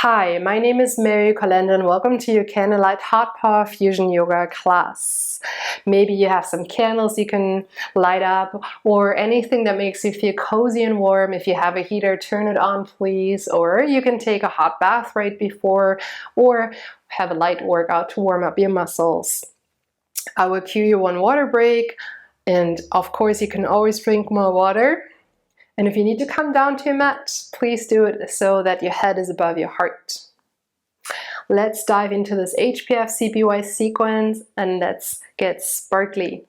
Hi, my name is Mary Colenda and welcome to your Candlelight Hot Power Fusion Yoga class. Maybe you have some candles you can light up or anything that makes you feel cozy and warm. If you have a heater, turn it on please, or you can take a hot bath right before or have a light workout to warm up your muscles. I will cue you one water break, and of course you can always drink more water. And if you need to come down to your mat, please do it so that your head is above your heart. Let's dive into this HPF CPY sequence and let's get sparkly.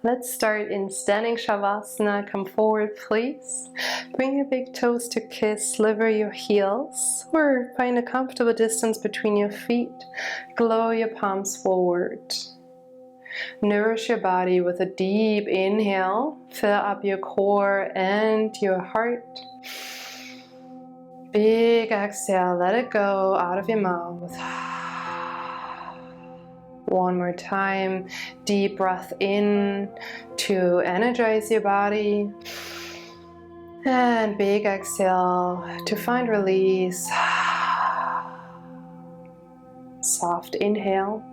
Let's start in standing Shavasana. Come forward, please. Bring your big toes to kiss, sliver your heels, or find a comfortable distance between your feet. Glow your palms forward. Nourish your body with a deep inhale. Fill up your core and your heart. Big exhale, let it go out of your mouth. One more time. Deep breath in to energize your body. And big exhale to find release. Soft inhale.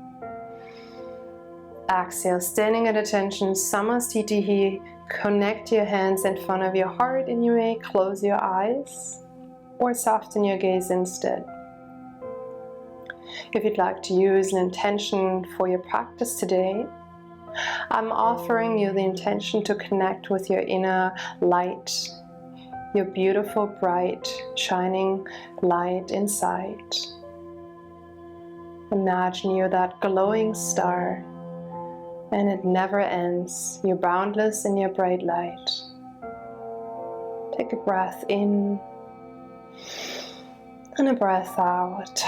Exhale, standing at attention, Samasthiti. Connect your hands in front of your heart and you may close your eyes or soften your gaze instead. If you'd like to use an intention for your practice today, I'm offering you the intention to connect with your inner light, your beautiful, bright, shining light inside. Imagine you're that glowing star, and it never ends. You're boundless in your bright light. Take a breath in and a breath out.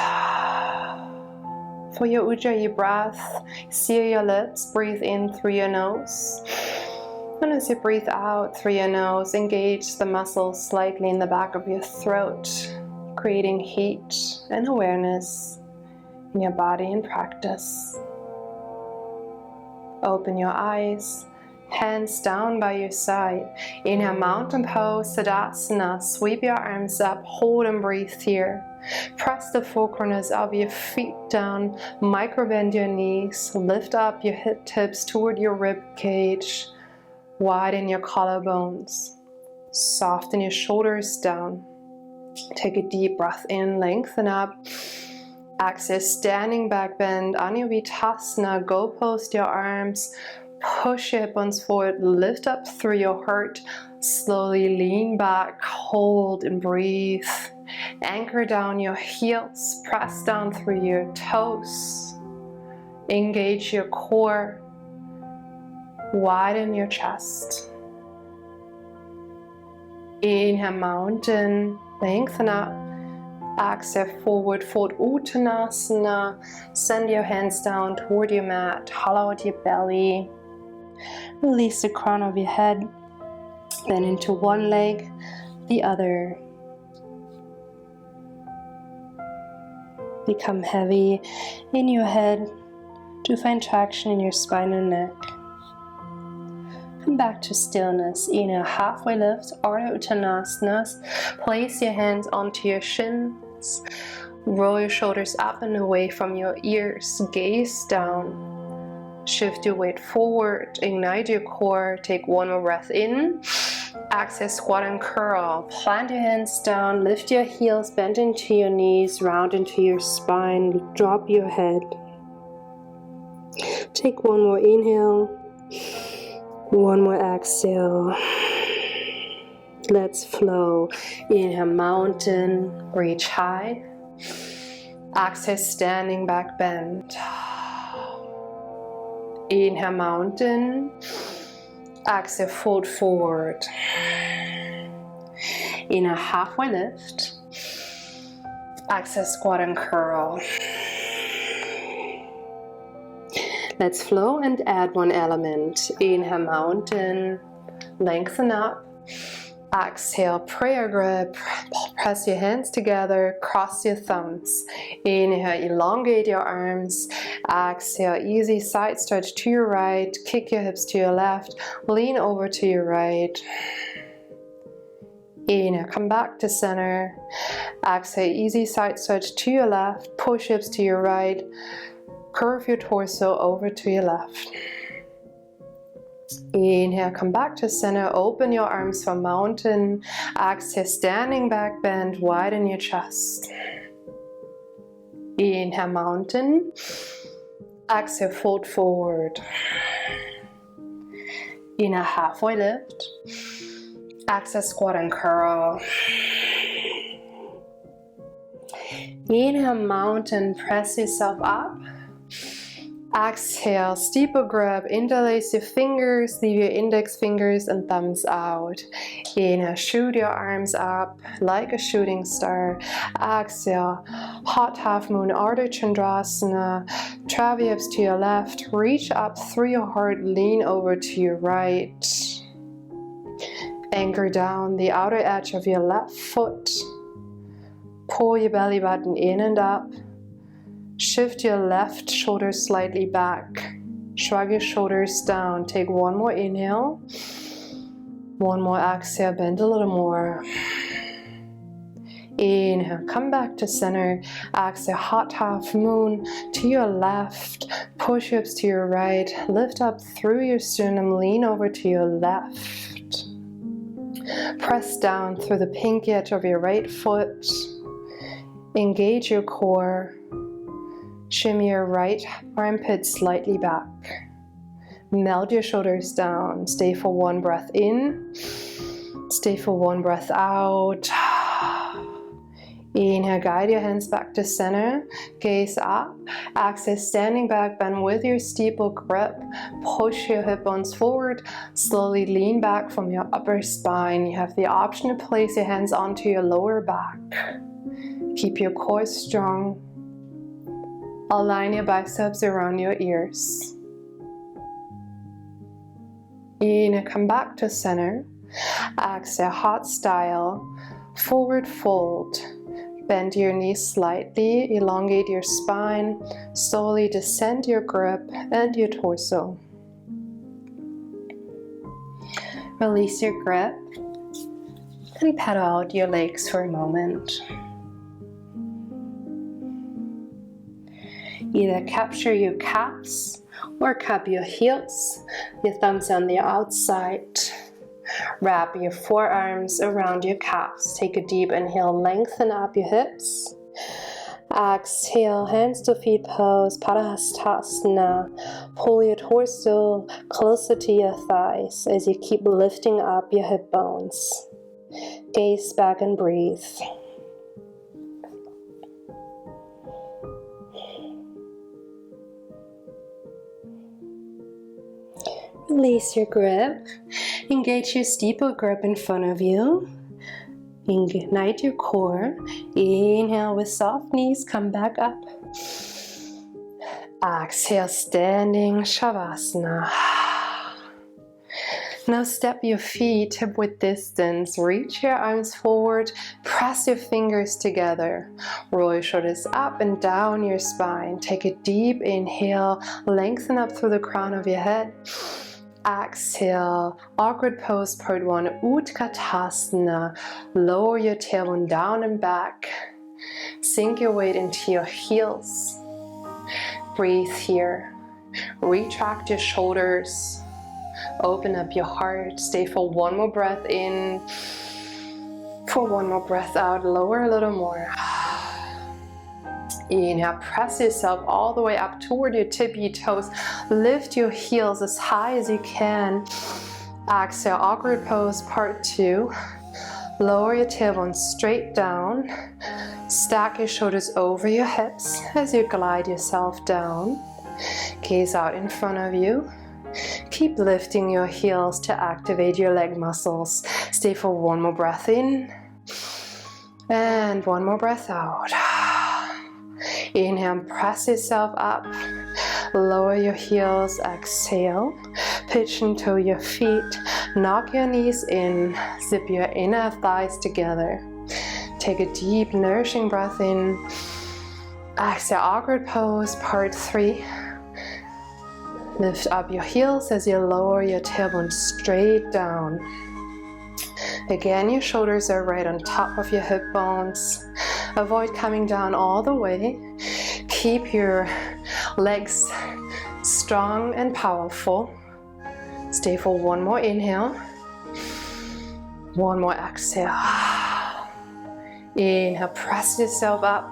For your Ujjayi breath, seal your lips, breathe in through your nose. And as you breathe out through your nose, engage the muscles slightly in the back of your throat, creating heat and awareness in your body in practice. Open your eyes, hands down by your side. Inhale, mountain pose, Tadasana. Sweep your arms up, hold and breathe here. Press the four corners of your feet down, micro bend your knees, lift up your hip tips toward your rib cage, widen your collarbones, soften your shoulders down. Take a deep breath in, lengthen up. Exhale, standing back bend, Anyavitasana, go post your arms, push your hip bones forward, lift up through your heart, slowly lean back, hold and breathe. Anchor down your heels, press down through your toes, engage your core, widen your chest. Inhale, mountain, lengthen up. Exhale, forward fold Uttanasana. Send your hands down toward your mat, hollow out your belly. Release the crown of your head, then into one leg, the other. Become heavy in your head to find traction in your spine and neck. Come back to stillness. Inhale, halfway lift, Ardha Uttanasana. Place your hands onto your shins. Roll your shoulders up and away from your ears. Gaze down. Shift your weight forward. Ignite your core. Take one more breath in. Exhale, squat and curl. Plant your hands down. Lift your heels. Bend into your knees. Round into your spine. Drop your head. Take one more inhale. One more exhale. Let's flow. Inhale, mountain, reach high. Exhale, standing back bend. Inhale, mountain. Exhale, fold forward. Inhale, halfway lift. Exhale, squat and curl. Let's flow and add one element. Inhale, mountain, lengthen up. Exhale, prayer grip. Press your hands together, cross your thumbs. Inhale, elongate your arms. Exhale, easy side stretch to your right. Kick your hips to your left. Lean over to your right. Inhale, come back to center. Exhale, easy side stretch to your left, push hips to your right, curve your torso over to your left. Inhale, come back to center, open your arms for mountain. Exhale, standing back bend, widen your chest. Inhale, mountain. Exhale, fold forward. Inhale, halfway lift. Exhale, squat and curl. Inhale, mountain, press yourself up. Exhale, steeple grab, interlace your fingers, leave your index fingers and thumbs out. Inhale, shoot your arms up like a shooting star. Exhale, hot half moon, Ardha Chandrasana. Travel your hips to your left, reach up through your heart, lean over to your right. Anchor down the outer edge of your left foot. Pull your belly button in and up. Shift your left shoulder slightly back. Shrug your shoulders down. Take one more inhale. One more exhale, bend a little more. Inhale, come back to center. Exhale, hot half moon to your left. Push hips to your right. Lift up through your sternum, lean over to your left. Press down through the pinky edge of your right foot. Engage your core. Shimmy your right armpit slightly back. Melt your shoulders down. Stay for one breath in. Stay for one breath out. Inhale, guide your hands back to center. Gaze up. Exhale, standing back bend with your steeple grip. Push your hip bones forward. Slowly lean back from your upper spine. You have the option to place your hands onto your lower back. Keep your core strong. Align your biceps around your ears. Inhale, come back to center. Exhale, hot style. Forward fold. Bend your knees slightly, elongate your spine. Slowly descend your grip and your torso. Release your grip and pedal out your legs for a moment. Either capture your calves or cup your heels, your thumbs on the outside. Wrap your forearms around your calves. Take a deep inhale, lengthen up your hips. Exhale, hands to feet pose, Padahastasana. Pull your torso closer to your thighs as you keep lifting up your hip bones. Gaze back and breathe. Release your grip. Engage your steeple grip in front of you. Ignite your core. Inhale with soft knees, come back up. Exhale, standing Shavasana. Now step your feet hip width distance. Reach your arms forward. Press your fingers together. Roll your shoulders up and down your spine. Take a deep inhale. Lengthen up through the crown of your head. Exhale, awkward pose, part 1, Utkatasana. Lower your tailbone down and back. Sink your weight into your heels. Breathe here. Retract your shoulders. Open up your heart. Stay for one more breath in. For one more breath out. Lower a little more. Inhale, press yourself all the way up toward your tippy toes. Lift your heels as high as you can. Exhale, awkward pose, part 2. Lower your tailbone straight down. Stack your shoulders over your hips as you glide yourself down. Gaze out in front of you. Keep lifting your heels to activate your leg muscles. Stay for one more breath in. And one more breath out. Inhale, press yourself up. Lower your heels, exhale. Pitch and toe your feet. Knock your knees in. Zip your inner thighs together. Take a deep, nourishing breath in. Exhale, awkward pose, part 3. Lift up your heels as you lower your tailbone straight down. Again, your shoulders are right on top of your hip bones. Avoid coming down all the way. Keep your legs strong and powerful. Stay for one more inhale. One more exhale. Inhale, press yourself up.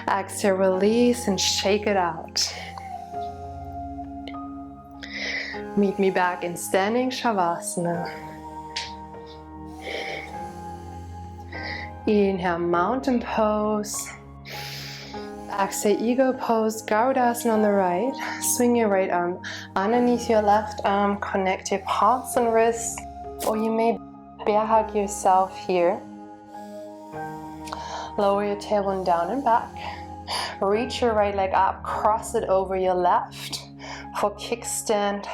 Exhale, release and shake it out. Meet me back in standing Shavasana. Inhale, mountain pose. Exhale, eagle pose, Garudasana on the right. Swing your right arm underneath your left arm. Connect your palms and wrists. Or you may bear hug yourself here. Lower your tailbone down and back. Reach your right leg up, cross it over your left. For kickstand,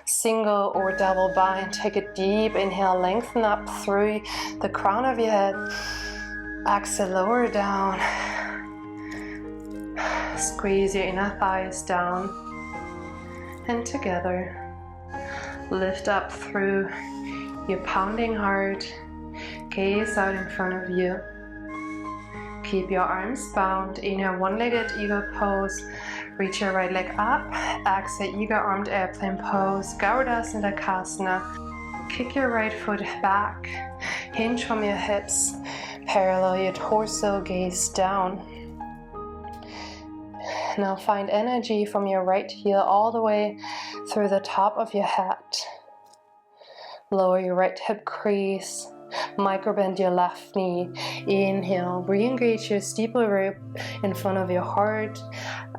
single or double bind. Take a deep inhale, lengthen up through the crown of your head. Exhale, lower down. Squeeze your inner thighs down and together. Lift up through your pounding heart. Gaze out in front of you. Keep your arms bound. Inhale, one-legged eagle pose. Reach your right leg up. Exhale, eagle-armed airplane pose. Garudasana Dandasana. Kick your right foot back. Hinge from your hips. Parallel your torso, gaze down. Now find energy from your right heel all the way through the top of your head. Lower your right hip crease. Microbend your left knee. Inhale, re-engage your steeple rib in front of your heart.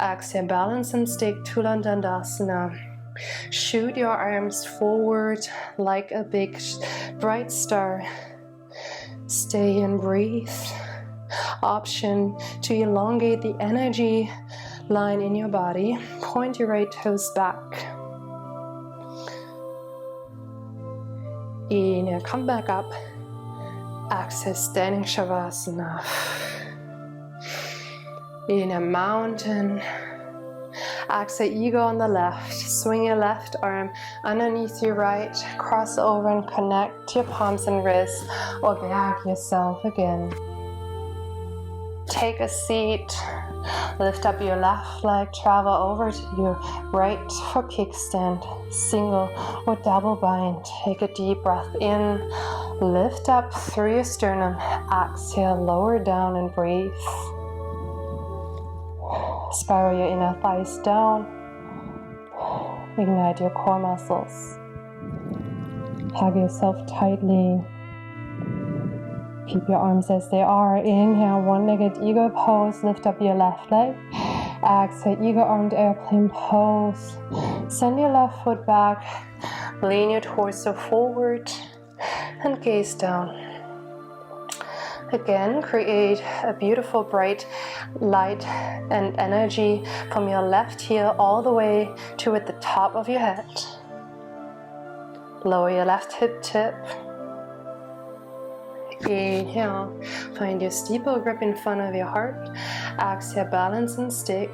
Exhale, balance and stick, Tula Dandasana. Shoot your arms forward like a big bright star. Stay and breathe. Option to elongate the energy line in your body. Point your right toes back. Inhale, come back up. Exhale, standing Shavasana. Inhale, mountain. Exhale, eagle on the left. Swing your left arm underneath your right. Cross over and connect your palms and wrists, or back yourself again. Take a seat. Lift up your left leg, travel over to your right for kickstand, single or double bind. Take a deep breath in, lift up through your sternum, exhale, lower down and breathe. Spiral your inner thighs down, ignite your core muscles. Hug yourself tightly. Keep your arms as they are. Inhale, one-legged eagle pose. Lift up your left leg. Exhale, eagle-armed airplane pose. Send your left foot back. Lean your torso forward and gaze down. Again, create a beautiful bright light and energy from your left heel all the way toward the top of your head. Lower your left hip tip. Inhale, find your steeple grip in front of your heart. Exhale, balance and stick.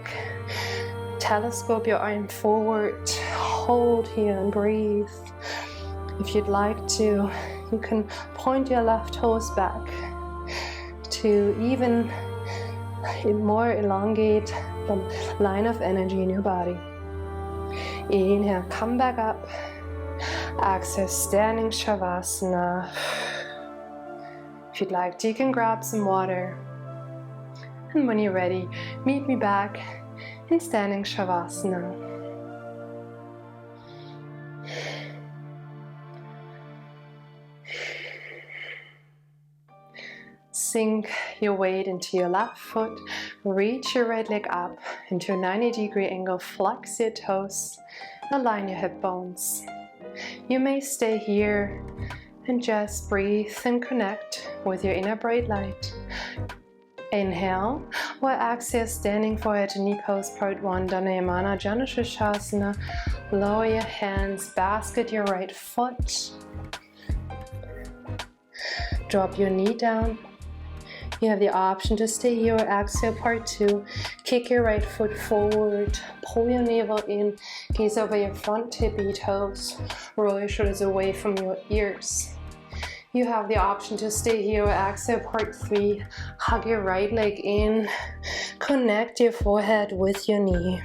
Telescope your arm forward. Hold here and breathe. If you'd like to, you can point your left toes back to even more elongate the line of energy in your body. Inhale, come back up. Exhale, standing Shavasana. If you'd like to, you can grab some water. And when you're ready, meet me back in standing Shavasana. Sink your weight into your left foot. Reach your right leg up into a 90-degree angle. Flex your toes. Align your hip bones. You may stay here and just breathe and connect with your inner bright light. Inhale, or exhale, standing forward to knee pose, part 1, Dhanayamana Janushirshasana. Lower your hands, basket your right foot. Drop your knee down. You have the option to stay here or exhale, part 2. Kick your right foot forward, pull your navel in, gaze over your front tippy toes, roll your shoulders away from your ears. You have the option to stay here. Exhale, part 3. Hug your right leg in. Connect your forehead with your knee.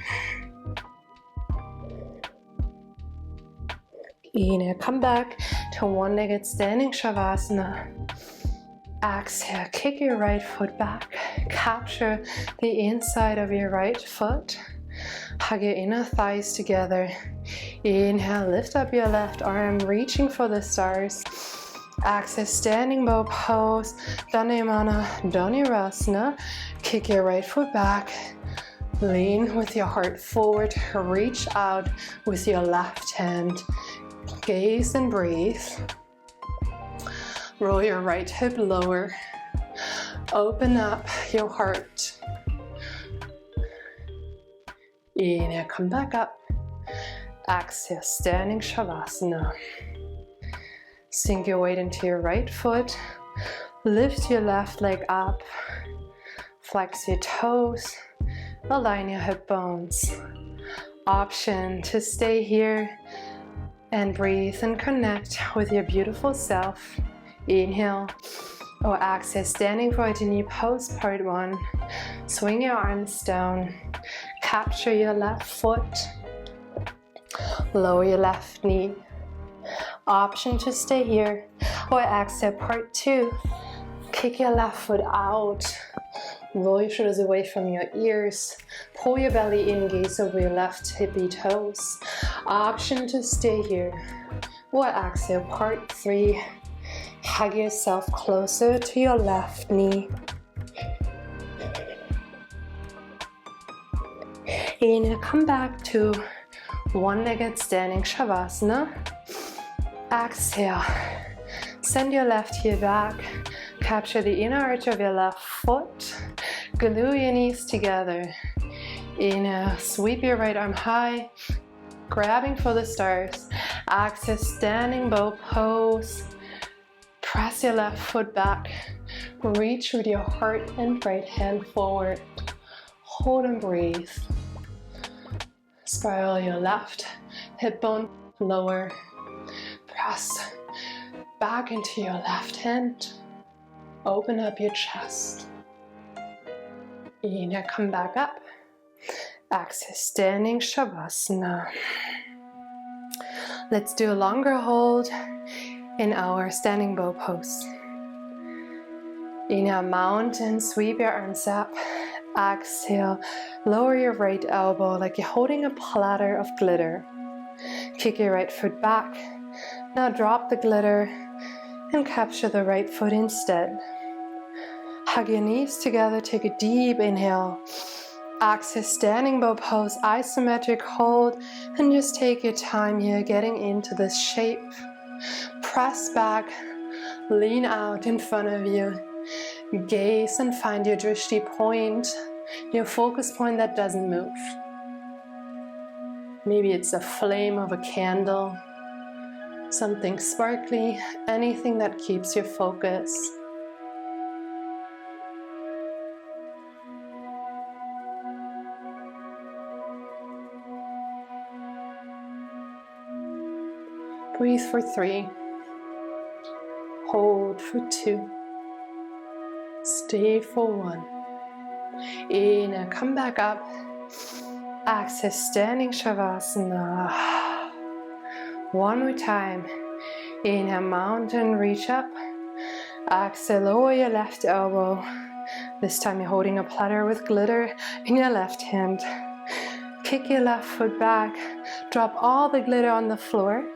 Inhale, come back to one-legged standing Shavasana. Exhale, kick your right foot back. Capture the inside of your right foot. Hug your inner thighs together. Inhale, lift up your left arm, reaching for the stars. Exhale, standing bow pose, Dhanimana, Dhanurasana. Kick your right foot back. Lean with your heart forward. Reach out with your left hand. Gaze and breathe. Roll your right hip lower. Open up your heart. Inhale, come back up. Exhale, standing Shavasana. Sink your weight into your right foot. Lift your left leg up. Flex your toes. Align your hip bones. Option to stay here and breathe and connect with your beautiful self. Inhale or exhale, standing forward in knee pose, part 1. Swing your arms down. Capture your left foot. Lower your left knee. Option to stay here or exhale, part 2. Kick your left foot out. Roll your shoulders away from your ears. Pull your belly in, gaze over your left hippie toes. Option to stay here or exhale, part 3. Hug yourself closer to your left knee. Inhale, come back to one-legged standing Shavasana. Exhale, send your left heel back. Capture the inner arch of your left foot. Glue your knees together. Inhale, sweep your right arm high, grabbing for the stars. Exhale, standing bow pose. Press your left foot back. Reach with your heart and right hand forward. Hold and breathe. Spiral your left hip bone lower. Press back into your left hand. Open up your chest. Inhale, come back up. Exhale, standing Shavasana. Let's do a longer hold in our standing bow pose. Inhale, mountain, sweep your arms up. Exhale, lower your right elbow like you're holding a platter of glitter. Kick your right foot back. Now drop the glitter and capture the right foot instead. Hug your knees together, take a deep inhale. Exhale, standing bow pose, isometric hold, and just take your time here getting into this shape. Press back, lean out in front of you. Gaze and find your drishti point, your focus point that doesn't move. Maybe it's a flame of a candle, something sparkly, anything that keeps your focus. Breathe for 3. Hold for 2. Stay for 1. Inhale, come back up. Exhale, standing Shavasana. One more time. Inhale, mountain, reach up. Exhale, lower your left elbow. This time you're holding a platter with glitter in your left hand. Kick your left foot back. Drop all the glitter on the floor.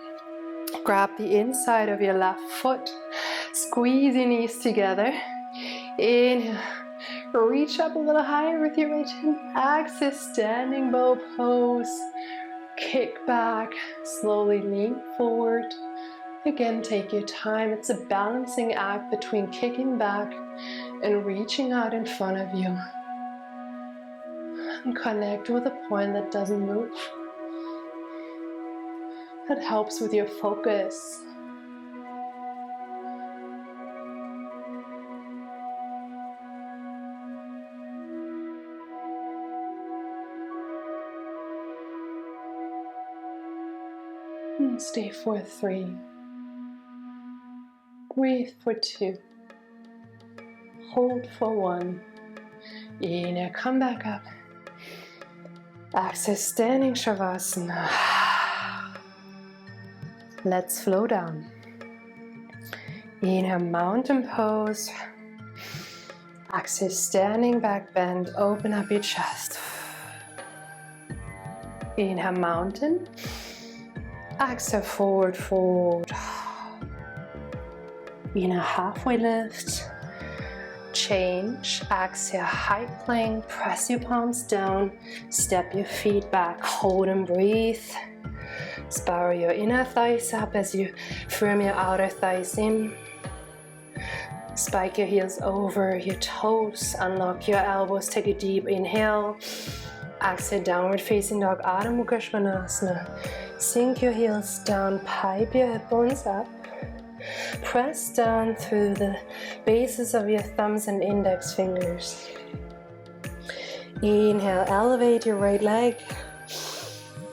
Grab the inside of your left foot. Squeeze your knees together. Inhale. Reach up a little higher with your right hand. Exhale, standing bow pose. Kick back. Slowly lean forward. Again, take your time. It's a balancing act between kicking back and reaching out in front of you. And connect with a point that doesn't move. That helps with your focus. And stay for 3. Breathe for 2. Hold for 1. Inhale, come back up. Exhale, standing Shavasana. Let's flow down. Inhale, mountain pose. Exhale, standing back bend. Open up your chest. Inhale, mountain. Exhale, forward fold. Inhale, halfway lift. Change. Exhale, high plank. Press your palms down. Step your feet back. Hold and breathe. Spiral your inner thighs up as you firm your outer thighs in. Spike your heels over your toes. Unlock your elbows. Take a deep inhale. Exhale, downward facing dog, Adho Mukha Svanasana. Sink your heels down. Pipe your hip bones up. Press down through the bases of your thumbs and index fingers. Inhale, elevate your right leg.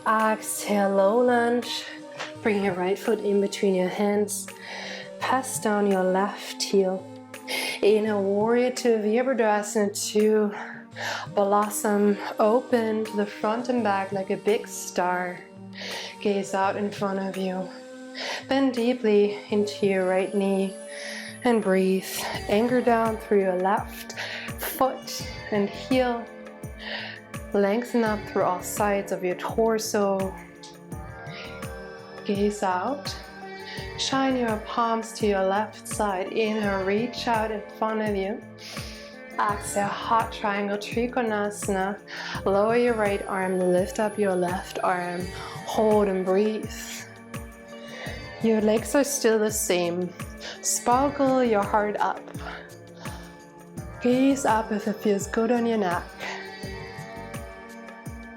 Exhale, low lunge. Bring your right foot in between your hands. Press down your left heel. Inhale, Warrior Two, Virabhadrasana 2. Blossom, open to the front and back like a big star. Gaze out in front of you. Bend deeply into your right knee and breathe. Anchor down through your left foot and heel. Lengthen up through all sides of your torso. Gaze out. Shine your palms to your left side. Inhale, reach out in front of you. Exhale, hot triangle, Trikonasana. Lower your right arm, lift up your left arm. Hold and breathe. Your legs are still the same. Sparkle your heart up. Gaze up if it feels good on your neck.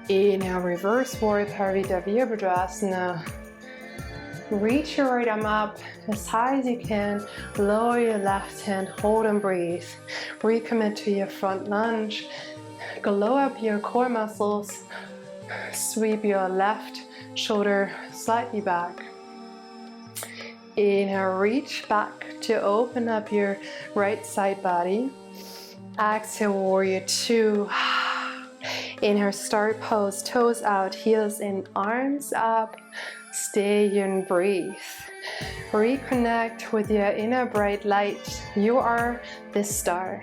Inhale, reverse warrior Parivrtta Virabhadrasana. Reach your right arm up as high as you can. Lower your left hand, hold and breathe. Recommit to your front lunge. Glow up your core muscles. Sweep your left shoulder slightly back. Inhale, reach back to open up your right side body. Exhale, Warrior Two. Inhale, start pose, toes out, heels in, arms up. Stay here and breathe. Reconnect with your inner bright light. You are the star.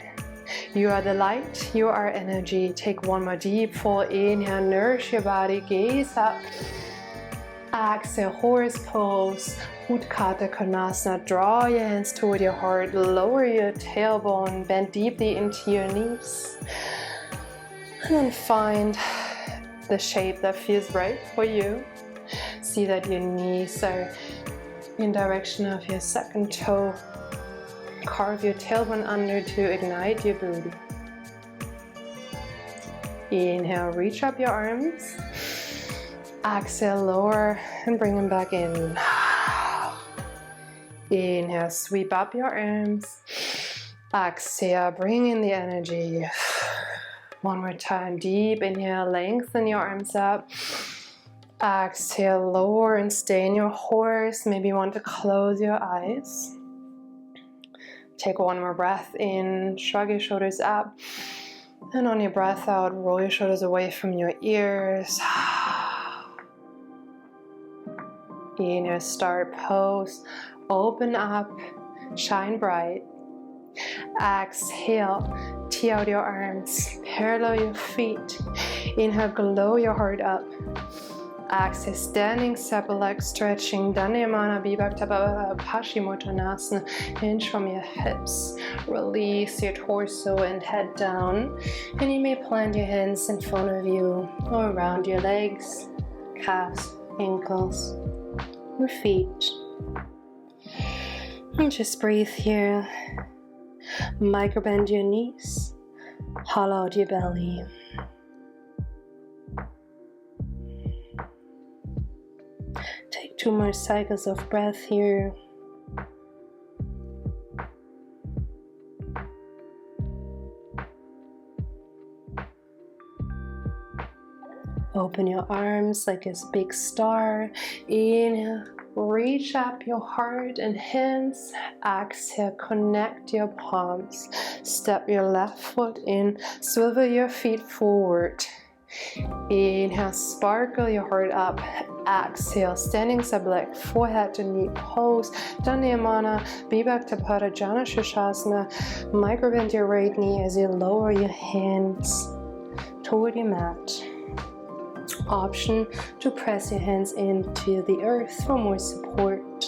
You are the light. You are energy. Take one more deep full inhale. Nourish your body. Gaze up. Exhale, horse pose. Utthata Konasana. Draw your hands toward your heart. Lower your tailbone. Bend deeply into your knees. And then find the shape that feels right for you. See that your knees are in direction of your second toe. Carve your tailbone under to ignite your booty. Inhale, reach up your arms. Exhale, lower and bring them back in. Inhale, sweep up your arms. Exhale, bring in the energy. One more time, deep inhale, lengthen your arms up. Exhale, lower and stay in your horse. Maybe you want to close your eyes. Take one more breath in, shrug your shoulders up. And on your breath out, roll your shoulders away from your ears. Inhale, start pose. Open up, shine bright. Exhale, tee out your arms, parallel your feet. Inhale, glow your heart up. Exhale, standing separate legs, stretching. Dhanayamana Vibhakta Paschimottanasana. Hinge from your hips. Release your torso and head down. And you may plant your hands in front of you or around your legs, calves, ankles, your feet. And just breathe here. Microbend your knees. Hollow out your belly. Take 2 more cycles of breath here. Open your arms like a big star. Inhale. reach up your heart and hands. Exhale, connect your palms. Step your left foot in, swivel your feet forward. Inhale, sparkle your heart up. Exhale, standing sub-leg, forehead to knee pose. Dhanayamana, Vibhakta Pada Jana Shirshasana. Microbend your right knee as you lower your hands toward your mat. Option to press your hands into the earth for more support.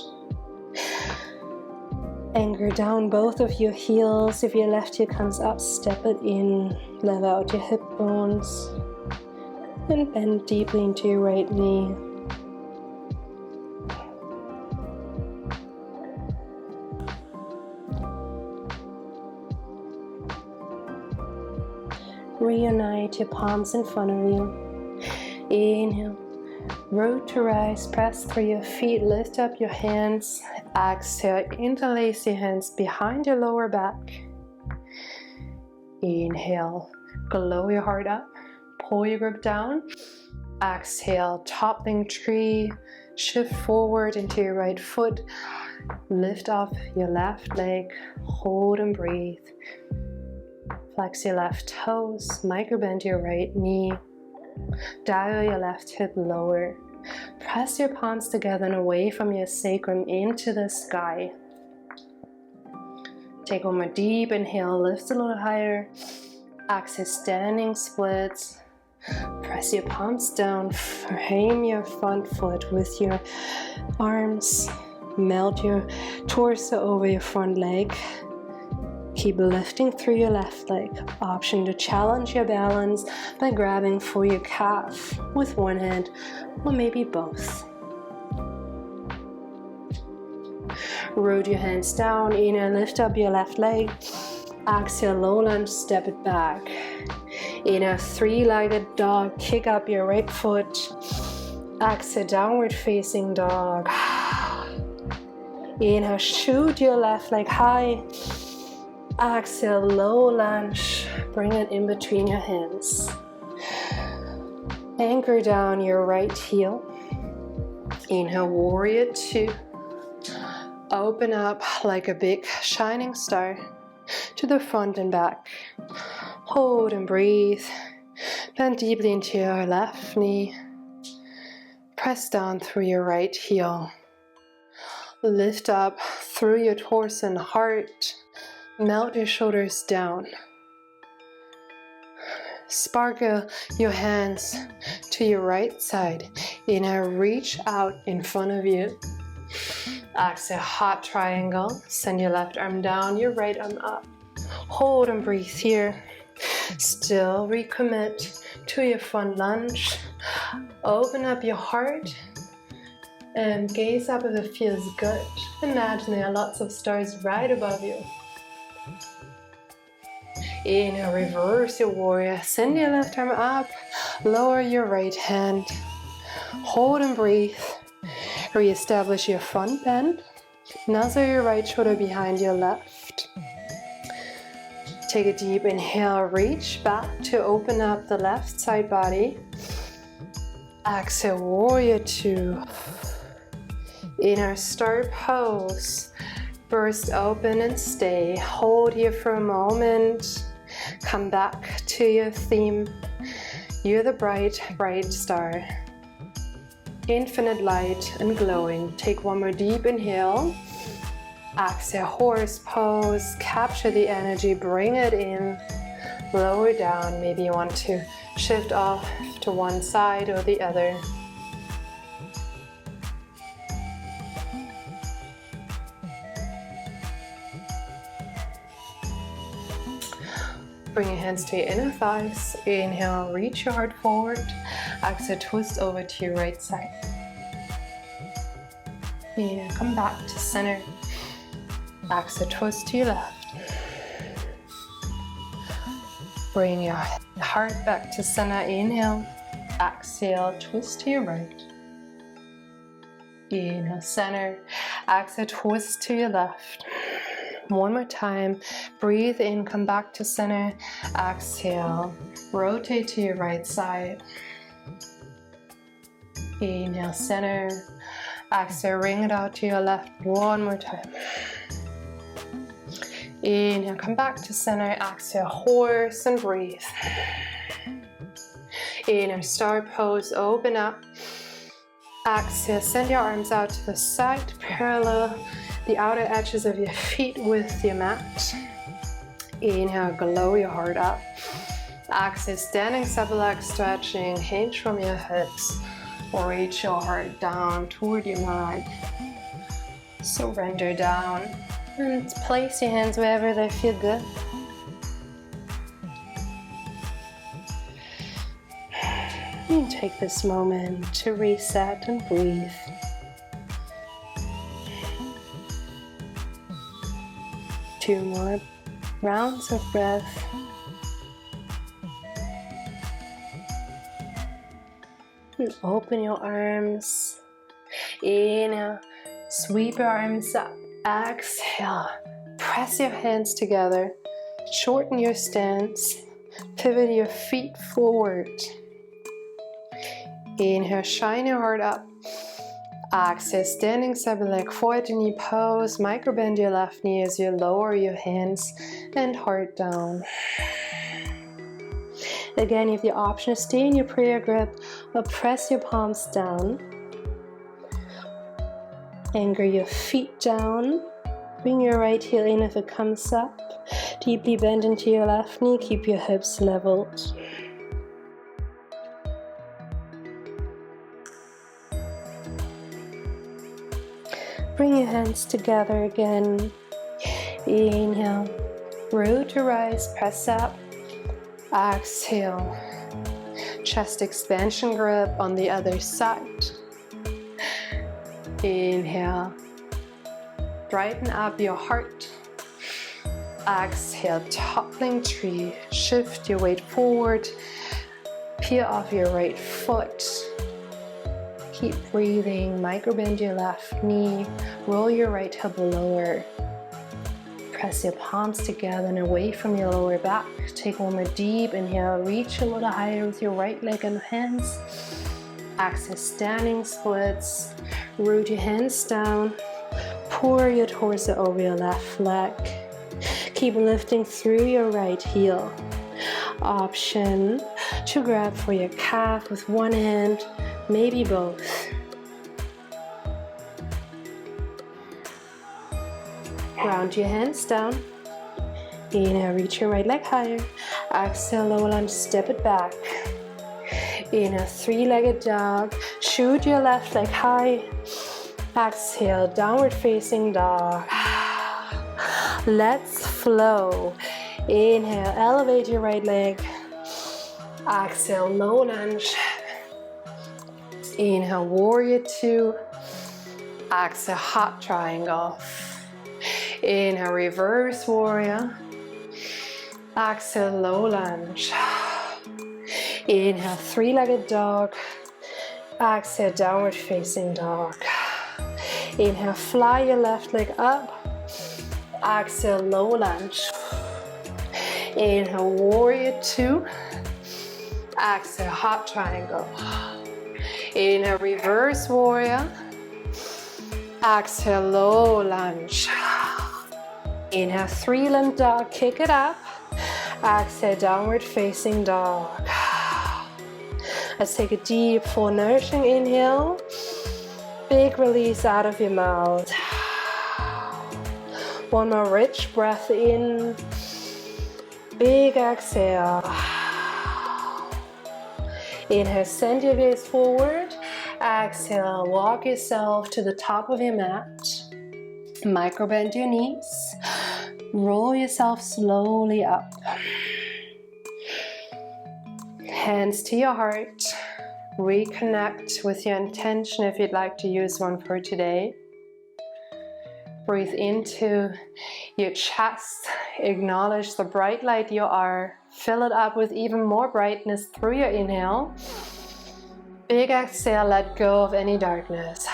Anchor down both of your heels. If your left heel comes up, step it in. Level out your hip bones. And bend deeply into your right knee. Reunite your palms in front of you. Inhale, root to rise, press through your feet, lift up your hands. Exhale, interlace your hands behind your lower back. Inhale, glow your heart up. Pull your grip down. Exhale, toppling tree. Shift forward into your right foot. Lift up your left leg. Hold and breathe. Flex your left toes. Microbend your right knee. Dial your left hip lower. Press your palms together and away from your sacrum into the sky. Take one more deep inhale. Lift a little higher. Exhale, standing splits. Press your palms down, frame your front foot with your arms, melt your torso over your front leg. Keep lifting through your left leg. Option to challenge your balance by grabbing for your calf with one hand or maybe both. Root your hands down, inhale, lift up your left leg. Exhale, low lunge, step it back. In a three-legged dog, kick up your right foot. Exhale, downward facing dog. Inhale, shoot your left leg high. Exhale, low lunge. Bring it in between your hands. Anchor down your right heel. Inhale, warrior two. Open up like a big shining star to the front and back. Hold and breathe. Bend deeply into your left knee. Press down through your right heel. Lift up through your torso and heart. Melt your shoulders down. Sparkle your hands to your right side. Inhale, reach out in front of you. Exhale, heart triangle. Send your left arm down, your right arm up. Hold and breathe here. Still recommit to your front lunge. Open up your heart and gaze up if it feels good. Imagine there are lots of stars right above you. Inhale, reverse your warrior. Send your left arm up. Lower your right hand. Hold and breathe. Reestablish your front bend. Nuzzle your right shoulder behind your left. Take a deep inhale, reach back to open up the left side body. Exhale, warrior two. Inhale, star pose. Burst open and stay. Hold here for a moment. Come back to your theme. You're the bright, bright star. Infinite light and glowing. Take one more deep inhale. Exhale, horse pose. Capture the energy, bring it in. Lower down. Maybe you want to shift off to one side or the other. Bring your hands to your inner thighs. Inhale, reach your heart forward. Exhale, twist over to your right side. Inhale, come back to center. Exhale, twist to your left. Bring your heart back to center. Inhale. Exhale, twist to your right. Inhale, center. Exhale, twist to your left. One more time. Breathe in, come back to center. Exhale, rotate to your right side. Inhale, center. Exhale, ring it out to your left one more time. Inhale, come back to center. Exhale, horse and breathe. Inhale, star pose, open up. Exhale, send your arms out to the side, parallel the outer edges of your feet with your mat. Inhale, glow your heart up. Exhale, standing side leg stretching, hinge from your hips. Reach your heart down toward your mat. Surrender down and place your hands wherever they feel good. And take this moment to reset and breathe. Two more rounds of breath. And open your arms. Inhale, sweep your arms up. Exhale, press your hands together. Shorten your stance. Pivot your feet forward. Inhale, shine your heart up. Exhale, standing side leg forward in knee pose. Micro bend your left knee as you lower your hands and heart down. Again, you have the option to stay in your prayer grip or press your palms down. Anchor your feet down. Bring your right heel in if it comes up. Deeply bend into your left knee. Keep your hips leveled. Bring your hands together again. Inhale. Root to rise. Press up. Exhale. Chest expansion grip on the other side. Inhale. Brighten up your heart. Exhale, toppling tree. Shift your weight forward. Peel off your right foot. Keep breathing. Micro bend your left knee. Roll your right hip lower. Press your palms together and away from your lower back. Take one more deep inhale. Reach a little higher with your right leg and hands. Exhale, standing splits. Root your hands down. Pour your torso over your left leg. Keep lifting through your right heel. Option to grab for your calf with one hand, maybe both. Ground your hands down. Inhale, reach your right leg higher. Exhale, low lunge, step it back. Inhale, three-legged dog. Shoot your left leg high. Exhale, downward facing dog. Let's flow. Inhale, elevate your right leg. Exhale, low lunge. Inhale, warrior two. Exhale, hot triangle. Inhale, reverse warrior. Exhale, low lunge. Inhale, three-legged dog. Exhale, downward facing dog. Inhale, fly your left leg up. Exhale, low lunge. Inhale, warrior two. Exhale, hot triangle. Inhale, reverse warrior. Exhale, low lunge. Inhale, three-limb dog, kick it up. Exhale, downward facing dog. Let's take a deep, full nourishing inhale. Big release out of your mouth. One more rich breath in. Big exhale. Inhale, send your gaze forward. Exhale, walk yourself to the top of your mat. Micro bend your knees. Roll yourself slowly up. Hands to your heart. Reconnect with your intention if you'd like to use one for today. Breathe into your chest. Acknowledge the bright light you are. Fill it up with even more brightness through your inhale. Big exhale, let go of any darkness.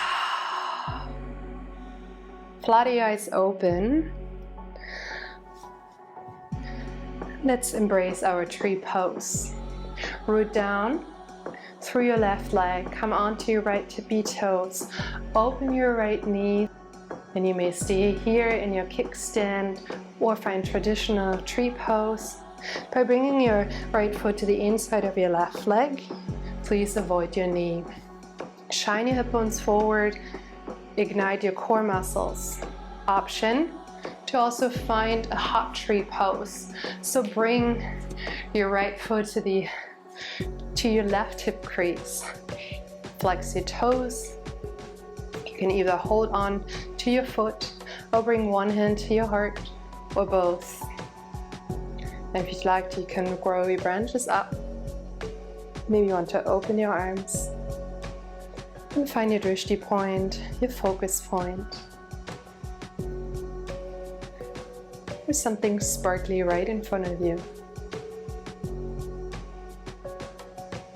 Flutter your eyes open. Let's embrace our tree pose. Root down, through your left leg. Come onto your right tippy toes. Open your right knee, and you may stay here in your kickstand or find traditional tree pose. By bringing your right foot to the inside of your left leg, please avoid your knee. Shine your hip bones forward, ignite your core muscles. Option to also find a hot tree pose. So bring your right foot to your left hip crease. Flex your toes. You can either hold on to your foot or bring one hand to your heart, or both. And if you'd like, you can grow your branches up. Maybe you want to open your arms and find your drishti point, your focus point. There's something sparkly right in front of you.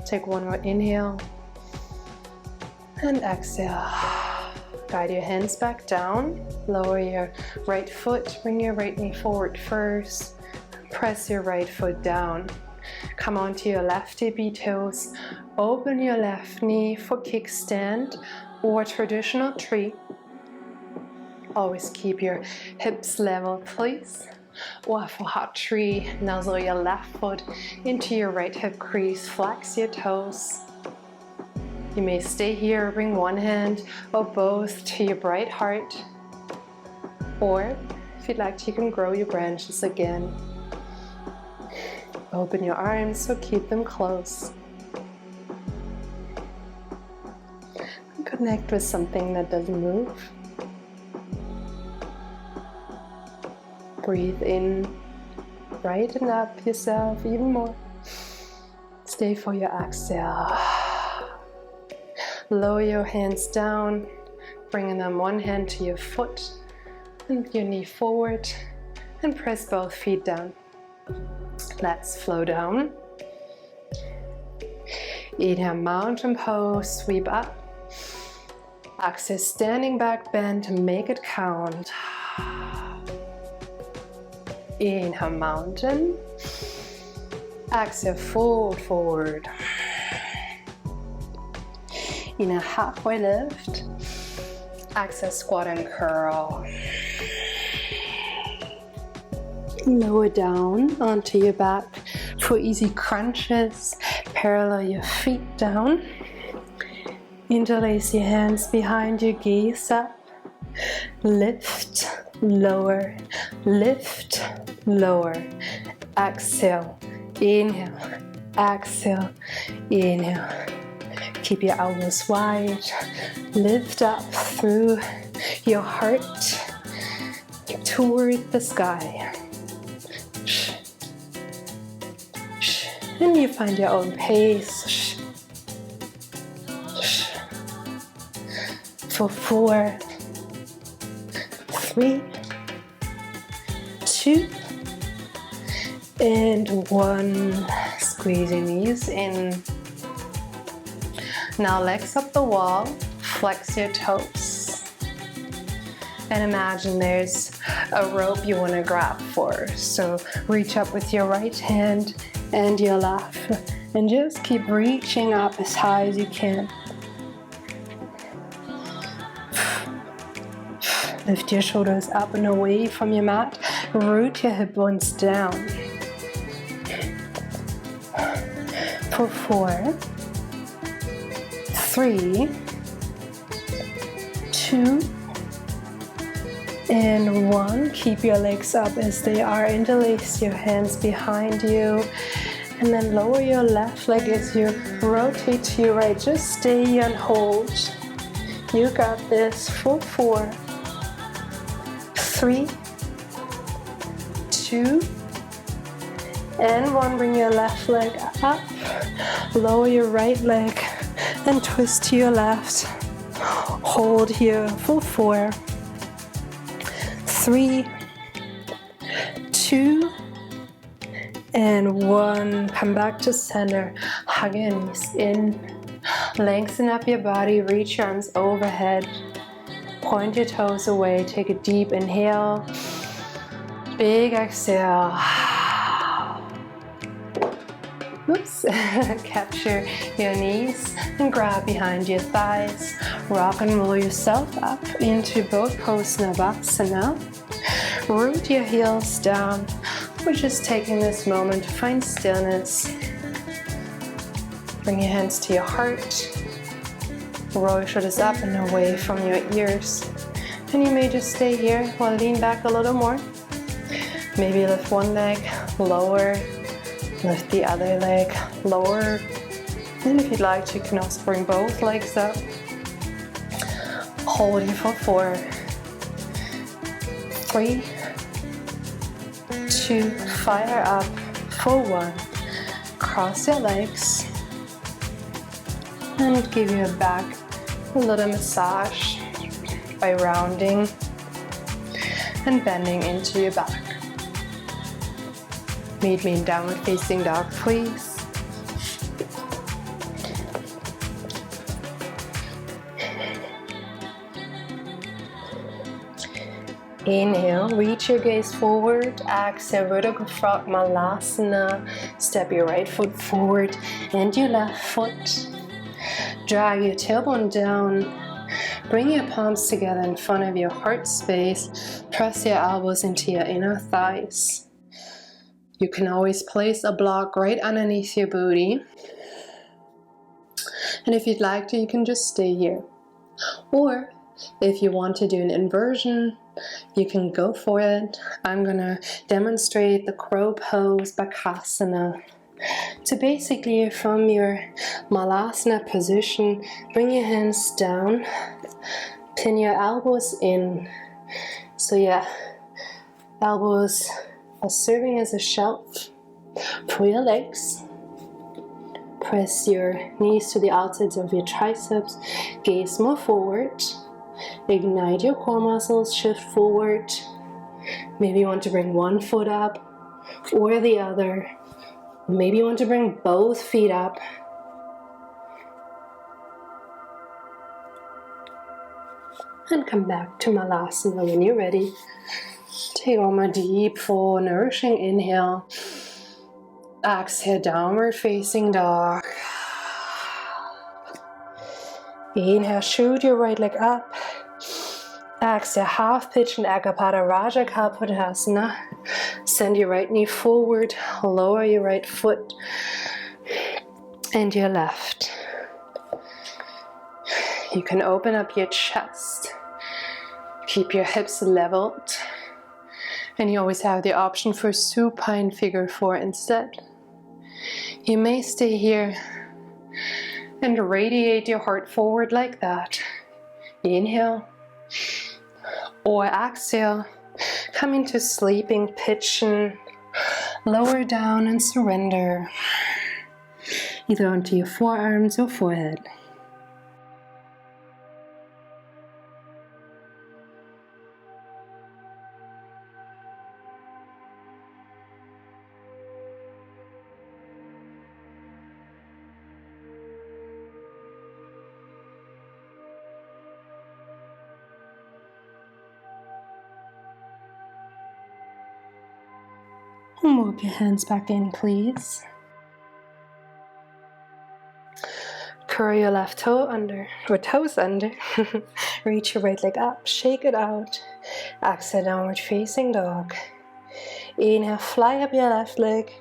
Take one more inhale and exhale. Guide your hands back down. Lower your right foot, bring your right knee forward first. Press your right foot down. Come onto your left tippy toes. Open your left knee for kickstand or traditional tree. Always keep your hips level, please. Or for hot tree, nuzzle your left foot into your right hip crease. Flex your toes. You may stay here, bring one hand or both to your bright heart. Or if you'd like, you can grow your branches again. Open your arms, so keep them close. Connect with something that doesn't move. Breathe in, brighten up yourself even more. Stay for your exhale. Lower your hands down, bringing them one hand to your foot and your knee forward, and press both feet down. Let's flow down. Inhale, mountain pose, sweep up. Exhale, standing back bend, make it count. Inhale, mountain. Exhale, fold forward. Inhale, halfway lift. Exhale, squat and curl. Lower down onto your back for easy crunches. Parallel your feet down. Interlace your hands behind you, gaze up. Lift, lower, lift, lower. Exhale, inhale, exhale, inhale. Keep your elbows wide. Lift up through your heart toward the sky. And you find your own pace. For 4, 3, 2, and 1. Squeeze your knees in. Now legs up the wall, flex your toes. And imagine there's a rope you want to grab for. So reach up with your right hand and your left, and just keep reaching up as high as you can. Lift your shoulders up and away from your mat. Root your hip bones down. For 4, 3, 2, and 1. Keep your legs up as they are. Interlace your hands behind you. And then lower your left leg as you rotate to your right. Just stay and hold. You got this. For 4, 3, 2, and 1. Bring your left leg up. Lower your right leg and twist to your left. Hold here for 4, 3, 2, and 1. Come back to center. Hug your knees in. Lengthen up your body. Reach your arms overhead. Point your toes away. Take a deep inhale. Big exhale. Oops. Capture your knees and grab behind your thighs. Rock and roll yourself up into both pose Navasana. Root your heels down. We're just taking this moment to find stillness. Bring your hands to your heart. Roll your shoulders up and away from your ears. And you may just stay here or lean back a little more. Maybe lift one leg lower, lift the other leg lower. And if you'd like to, you can also bring both legs up. Hold here for 4, 3, 2, fire up for 1. Cross your legs and give your back a little massage by rounding and bending into your back. Meet me in downward facing dog, please. Inhale, reach your gaze forward. Exhale, vertical frog malasana. Step your right foot forward and your left foot. Drag your tailbone down. Bring your palms together in front of your heart space. Press your elbows into your inner thighs. You can always place a block right underneath your booty. And if you'd like to, you can just stay here. Or if you want to do an inversion, you can go for it. I'm gonna demonstrate the crow pose Bakasana. So basically, from your Malasana position, bring your hands down, pin your elbows in. So yeah, elbows are serving as a shelf for your legs. Press your knees to the outsides of your triceps, gaze more forward. Ignite your core muscles, shift forward. Maybe you want to bring one foot up or the other. Maybe you want to bring both feet up. And come back to Malasana when you're ready. Take one more deep, full, nourishing inhale. Exhale, downward facing dog. Inhale, shoot your right leg up. Exhale, half pitch and Ekapada Raja Kapodhasana. Send your right knee forward, lower your right foot and your left. You can open up your chest. Keep your hips leveled. And you always have the option for supine figure 4 instead. You may stay here and radiate your heart forward like that. Inhale. Or exhale, come into sleeping pigeon, lower down and surrender, either onto your forearms or forehead. And walk your hands back in, please. Curl your left toe under, or toes under. Reach your right leg up, shake it out. Exhale, downward facing dog. Inhale, fly up your left leg.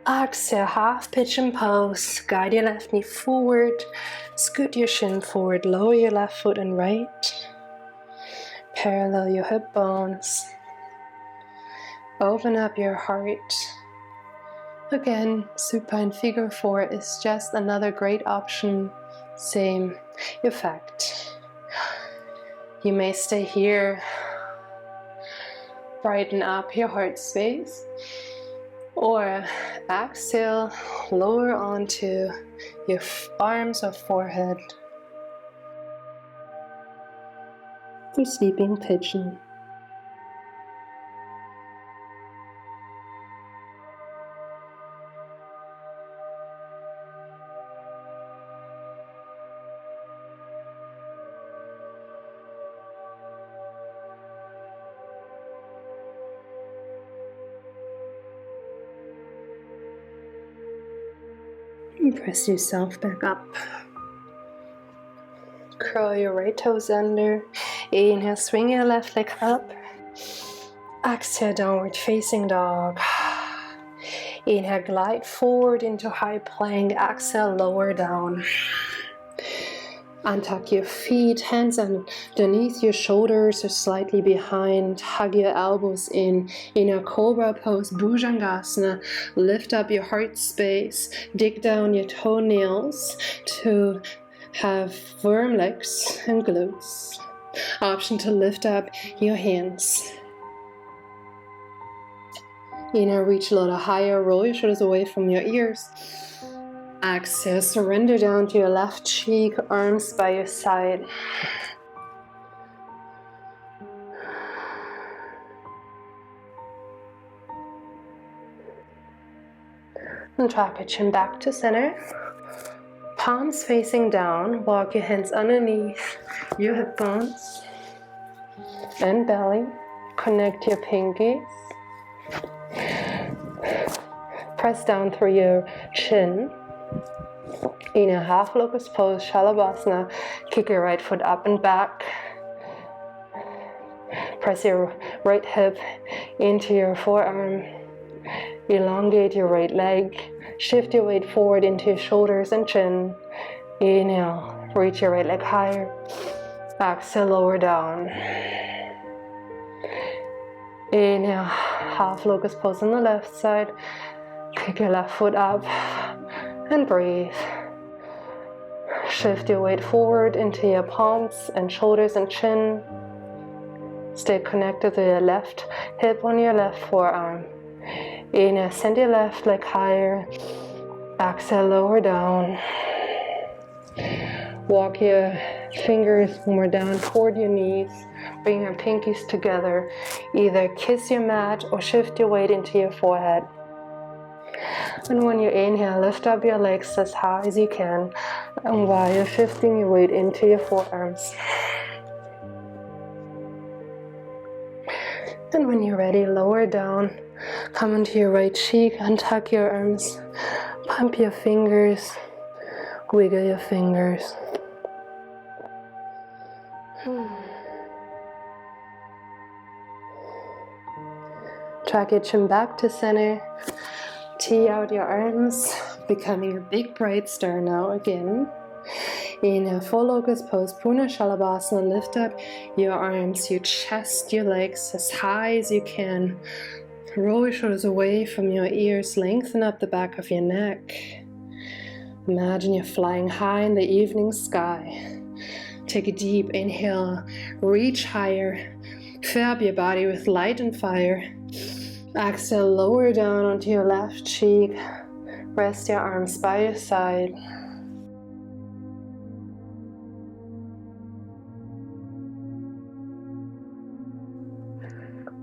Exhale, half pigeon pose. Guide your left knee forward. Scoot your shin forward, lower your left foot and right. Parallel your hip bones. Open up your heart. Again, supine figure 4 is just another great option. Same effect. You may stay here. Brighten up your heart space. Or exhale, lower onto your arms or forehead. For sleeping pigeon. And press yourself back up. Curl your right toes under. Inhale, swing your left leg up. Exhale, downward facing dog. Inhale, glide forward into high plank. Exhale, lower down. Untuck your feet, hands underneath your shoulders or slightly behind. Hug your elbows in a cobra pose, Bhujangasana. Lift up your heart space. Dig down your toenails to have firm legs and glutes. Option to lift up your hands. Inhale, reach a little higher. Roll your shoulders away from your ears. Exhale, surrender down to your left cheek, arms by your side. And drop your chin back to center. Palms facing down. Walk your hands underneath your hip bones and belly. Connect your pinkies. Press down through your chin. In a half locust pose, Shalabhasana, kick your right foot up and back. Press your right hip into your forearm. Elongate your right leg. Shift your weight forward into your shoulders and chin. Inhale, reach your right leg higher. Exhale, lower down. Inhale, half locust pose on the left side. Kick your left foot up and breathe. Shift your weight forward into your palms and shoulders and chin. Stay connected to your left hip on your left forearm. Inhale, send your left leg higher. Exhale, lower down. Walk your fingers more down toward your knees. Bring your pinkies together. Either kiss your mat or shift your weight into your forehead. And when you inhale, lift up your legs as high as you can, and while you're shifting your weight into your forearms. And when you're ready, lower down, come onto your right cheek, untuck your arms, pump your fingers, wiggle your fingers. Track your chin back to center. Tee out your arms, becoming a big bright star now again. Inhale, full locust pose, Purna Shalabhasana. Lift up your arms, your chest, your legs as high as you can. Roll your shoulders away from your ears. Lengthen up the back of your neck. Imagine you're flying high in the evening sky. Take a deep inhale, reach higher. Fill up your body with light and fire. Exhale, lower down onto your left cheek. Rest your arms by your side.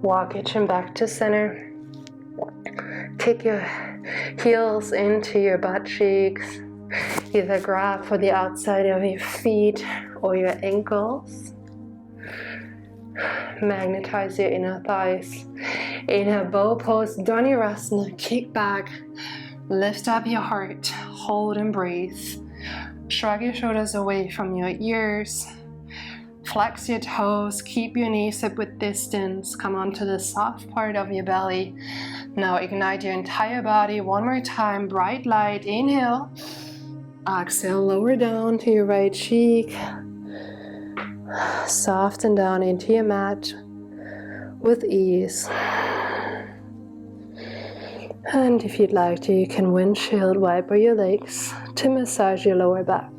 Walk your chin back to center. Kick your heels into your butt cheeks. Either grab for the outside of your feet or your ankles. Magnetize your inner thighs. Inhale, bow pose, Dhanurasana. Kick back, lift up your heart, hold and breathe. Shrug your shoulders away from your ears. Flex your toes, keep your knees hip width distance. Come onto the soft part of your belly. Now ignite your entire body one more time. Bright light, inhale. Exhale, lower down to your right cheek. Soften down into your mat with ease. And if you'd like to, you can windshield wiper your legs to massage your lower back.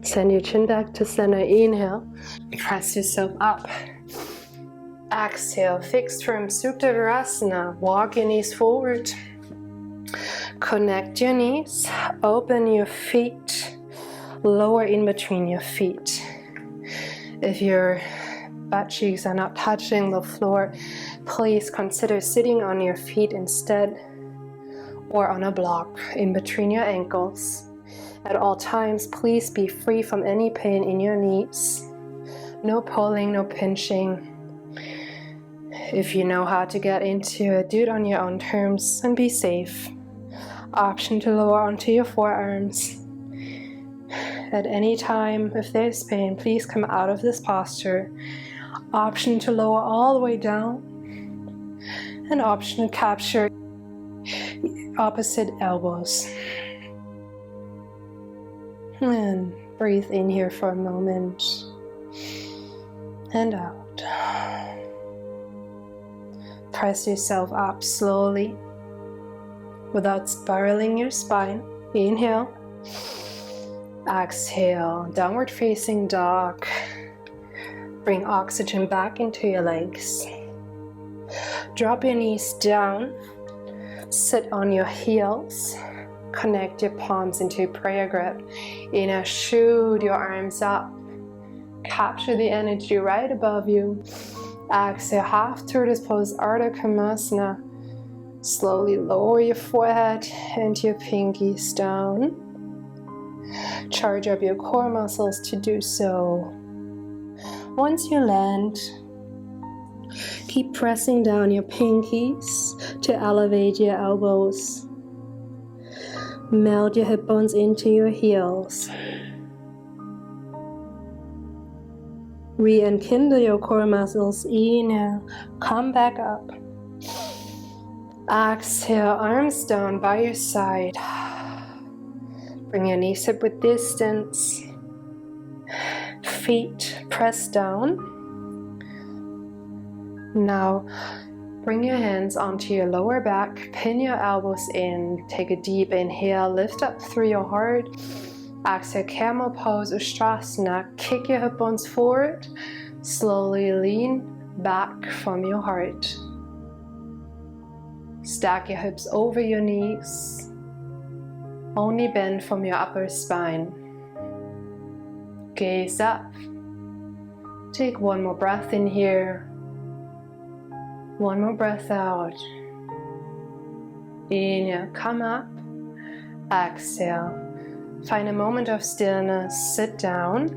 Send your chin back to center. Inhale, press yourself up. Exhale, fixed firm Supta Virasana. Walk your knees forward. Connect your knees, open your feet, lower in between your feet. If your butt cheeks are not touching the floor, please consider sitting on your feet instead or on a block in between your ankles. At all times, please be free from any pain in your knees. No pulling, no pinching. If you know how to get into it, do it on your own terms and be safe. Option to lower onto your forearms. At any time, if there's pain, please come out of this posture. Option to lower all the way down. And option to capture opposite elbows. And breathe in here for a moment. And out. Press yourself up slowly without spiraling your spine. Inhale. Exhale. Downward facing dog. Bring oxygen back into your legs. Drop your knees down. Sit on your heels. Connect your palms into prayer grip. Inhale, shoot your arms up. Capture the energy right above you. Exhale, half tortoise pose, Ardha Kamasana. Slowly lower your forehead and your pinkies down. Charge up your core muscles to do so. Once you land, keep pressing down your pinkies to elevate your elbows. Melt your hip bones into your heels. Re-enkindle your core muscles. Inhale, come back up. Exhale, arms down by your side. Bring your knees hip width distance. Feet press down. Now, bring your hands onto your lower back. Pin your elbows in. Take a deep inhale. Lift up through your heart. Exhale, camel pose, Ustrasana. Kick your hip bones forward. Slowly lean back from your heart. Stack your hips over your knees. Only bend from your upper spine. Gaze up. Take one more breath in here. One more breath out. Inhale, come up. Exhale. Find a moment of stillness, sit down.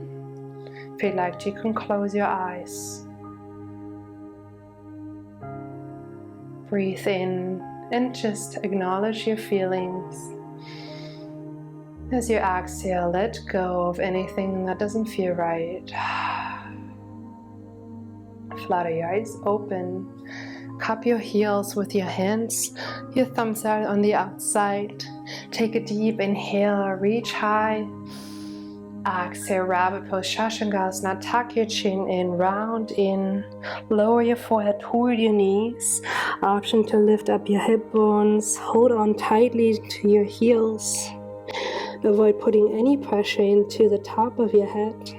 If you'd like to, you can close your eyes. Breathe in and just acknowledge your feelings. As you exhale, let go of anything that doesn't feel right. Flutter your eyes open. Cup your heels with your hands. Your thumbs are on the outside. Take a deep inhale, reach high. Exhale, rabbit pose, Shashangasana. Tuck your chin in, round in. Lower your forehead toward your knees. Option to lift up your hip bones. Hold on tightly to your heels. Avoid putting any pressure into the top of your head.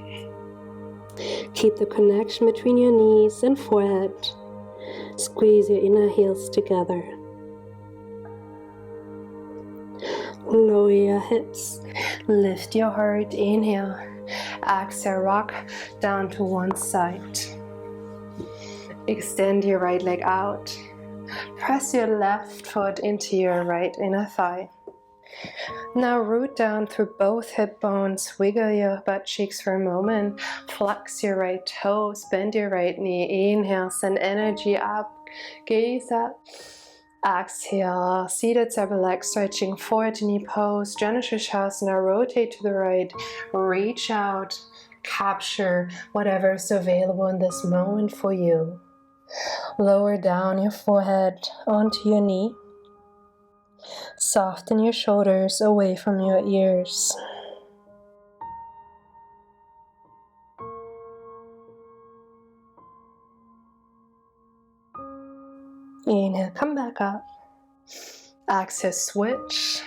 Keep the connection between your knees and forehead. Squeeze your inner heels together. Lower your hips. Lift your heart. Inhale. Exhale, rock down to one side. Extend your right leg out. Press your left foot into your right inner thigh. Now root down through both hip bones. Wiggle your butt cheeks for a moment. Flex your right toes. Bend your right knee. Inhale, send energy up. Gaze up. Exhale, seated separate legs stretching forward to knee pose. Janushirshasana, rotate to the right. Reach out. Capture whatever is available in this moment for you. Lower down your forehead onto your knee. Soften your shoulders away from your ears. Inhale, come back up. Exhale, switch.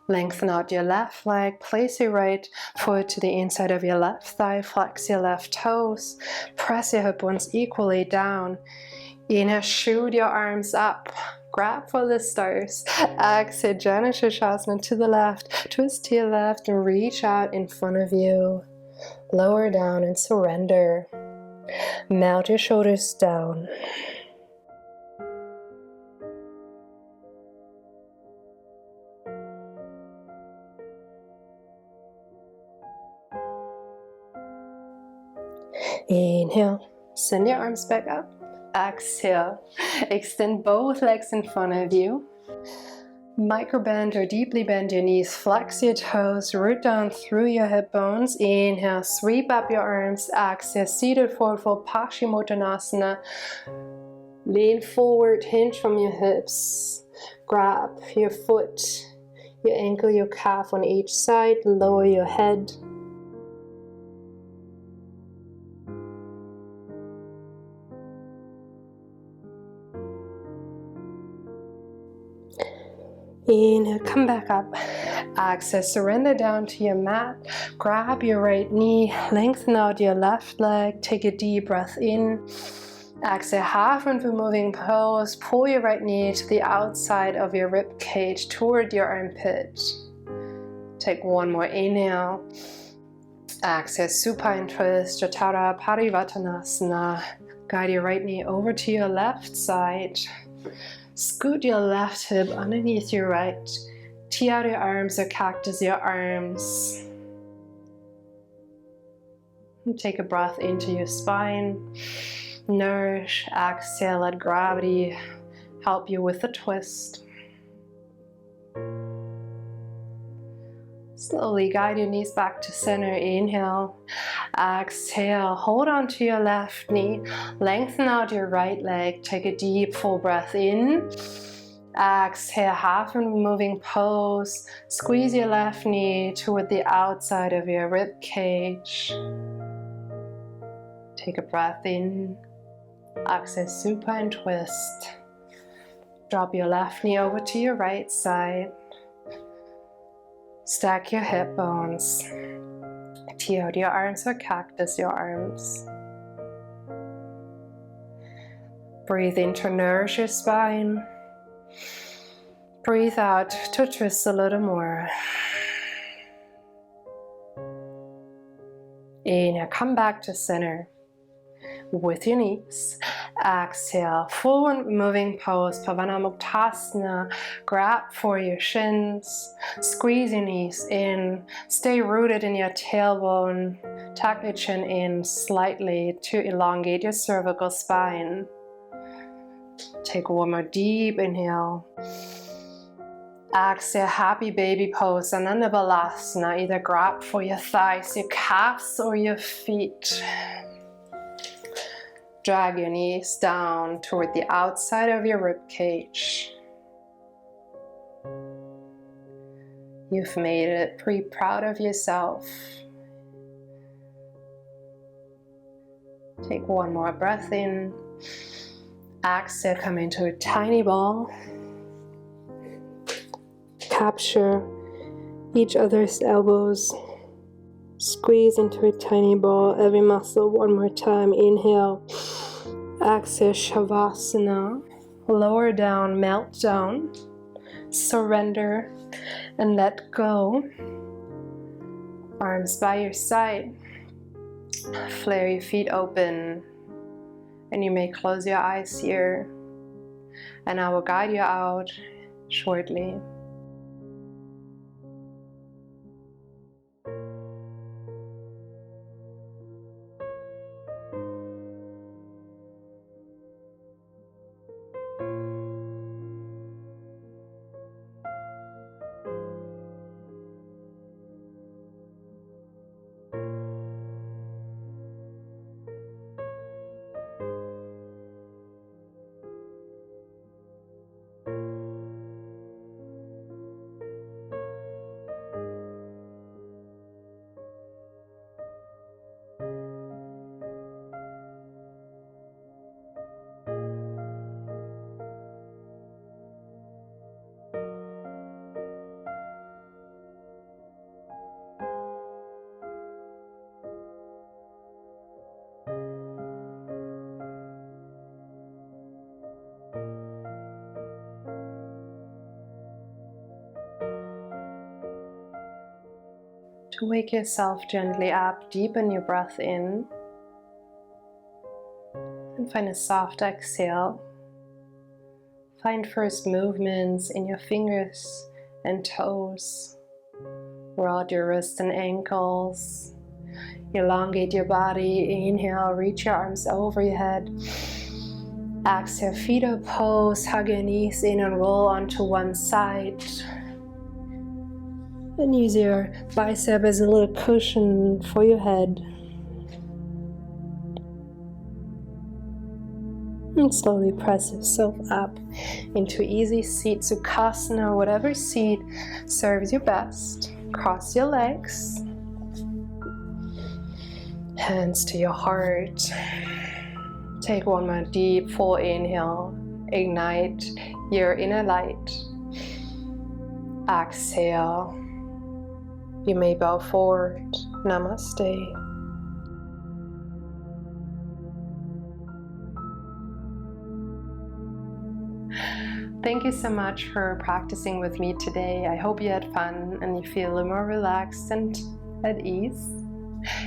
Lengthen out your left leg. Place your right foot to the inside of your left thigh. Flex your left toes. Press your hip bones equally down. Inhale, shoot your arms up. Grab for the stars. Exhale, Janushirshasana to the left. Twist to your left and reach out in front of you. Lower down and surrender. Melt your shoulders down. Inhale, send your arms back up. Exhale. Extend both legs in front of you. Microbend or deeply bend your knees, flex your toes, root down through your hip bones. Inhale, sweep up your arms. Exhale, seated forward fold, Paschimottanasana. Lean forward, hinge from your hips. Grab your foot, your ankle, your calf on each side. Lower your head. Inhale, come back up. Exhale, surrender down to your mat. Grab your right knee, lengthen out your left leg. Take a deep breath in. Exhale, half into moving pose. Pull your right knee to the outside of your rib cage toward your armpit. Take one more inhale. Exhale, supine twist, Jatara Parivartanasana. Guide your right knee over to your left side. Scoot your left hip underneath your right. Tee out your arms or cactus your arms. And take a breath into your spine. Nourish, exhale, let gravity help you with the twist. Slowly guide your knees back to center. Inhale, exhale, hold on to your left knee, lengthen out your right leg, take a deep full breath in. Exhale, half in moving pose, squeeze your left knee toward the outside of your rib cage. Take a breath in. Exhale, supine twist. Drop your left knee over to your right side. Stack your hip bones. Tee out your arms or cactus your arms. Breathe in to nourish your spine. Breathe out to twist a little more. Inhale, come back to center with your knees. Exhale, forward moving pose, Pavanamuktasana. Grab for your shins, squeeze your knees in, stay rooted in your tailbone, tuck your chin in slightly to elongate your cervical spine. Take one more deep inhale. Exhale, happy baby pose, Ananda Balasana. Either grab for your thighs, your calves, or your feet. Drag your knees down toward the outside of your rib cage. You've made it. Pretty proud of yourself. Take one more breath in. Exhale, come into a tiny ball. Capture each other's elbows. Squeeze into a tiny ball, every muscle one more time. Inhale. Exhale, Shavasana. Lower down, melt down. Surrender and let go. Arms by your side. Flare your feet open. And you may close your eyes here. And I will guide you out shortly. To wake yourself gently up, deepen your breath in and find a soft exhale. Find first movements in your fingers and toes. Roll out your wrists and ankles. Elongate your body. Inhale, reach your arms over your head. Exhale, fetal pose, hug your knees in and roll onto one side. And use your bicep as a little cushion for your head. And slowly press yourself up into easy seat, Sukhasana, whatever seat serves you best. Cross your legs. Hands to your heart. Take one more deep full inhale. Ignite your inner light. Exhale. You may bow forward. Namaste. Thank you so much for practicing with me today. I hope you had fun and you feel a little more relaxed and at ease.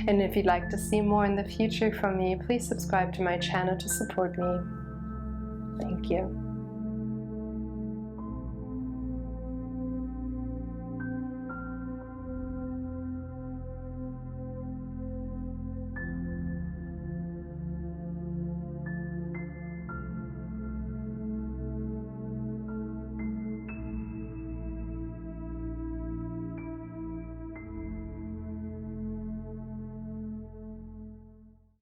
And if you'd like to see more in the future from me, please subscribe to my channel to support me. Thank you.